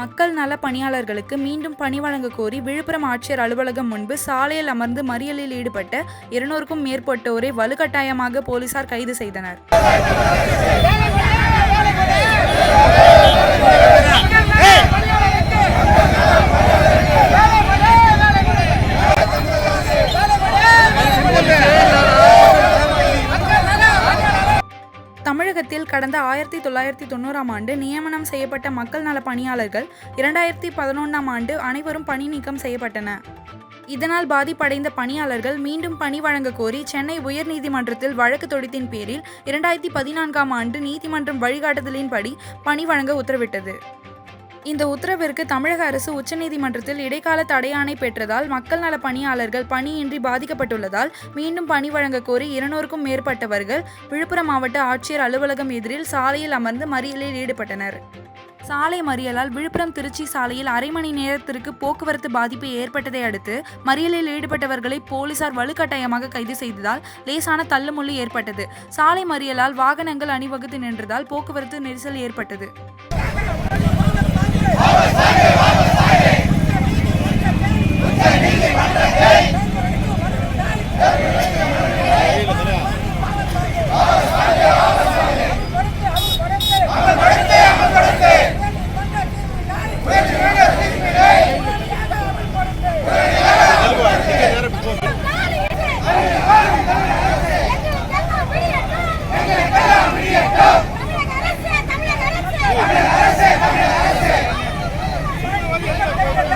மக்கள் நல பணியாளர்களுக்கு மீண்டும் பணி வழங்க கோரி விழுப்புரம் ஆட்சியர் அலுவலகம் முன்பு சாலையில் அமர்ந்து மறியலில் ஈடுபட்ட 200க்கும் மேற்பட்டோரை வலுக்கட்டாயமாக போலீசார் கைது செய்தனர். தமிழகத்தில் கடந்த 1990ஆம் ஆண்டு நியமனம் செய்யப்பட்ட மக்கள் நல பணியாளர்கள் 2011ஆம் ஆண்டு அனைவரும் பணி நீக்கம் செய்யப்பட்டனர். இதனால் பாதிப்படைந்த பணியாளர்கள் மீண்டும் பணி வழங்க கோரி சென்னை உயர்நீதிமன்றத்தில் வழக்கு தொடுத்ததின் பேரில் 2014ஆம் ஆண்டு நீதிமன்றம் வழிகாட்டுதலின்படி பணி வழங்க உத்தரவிட்டது. இந்த உத்தரவிற்கு தமிழக அரசு உச்சநீதிமன்றத்தில் இடைக்கால தடையாணை பெற்றதால் மக்கள் நல பணியாளர்கள் பணியின்றி பாதிக்கப்பட்டுள்ளதால் மீண்டும் பணி வழங்க கோரி 200க்கும் மேற்பட்டவர்கள் விழுப்புரம் மாவட்ட ஆட்சியர் அலுவலகம் எதிரில் சாலையில் அமர்ந்து மறியலில் ஈடுபட்டனர். சாலை மறியலால் விழுப்புரம் திருச்சி சாலையில் அரை மணி நேரத்திற்கு போக்குவரத்து பாதிப்பு ஏற்பட்டதை அடுத்து மறியலில் ஈடுபட்டவர்களை போலீசார் வலுக்கட்டாயமாக கைது செய்ததால் லேசான தள்ளுமுள்ளு ஏற்பட்டது. சாலை மறியலால் வாகனங்கள் அணிவகுத்து நின்றதால் போக்குவரத்து நெரிசல் ஏற்பட்டது. உச்சநீதிமன்றத்தை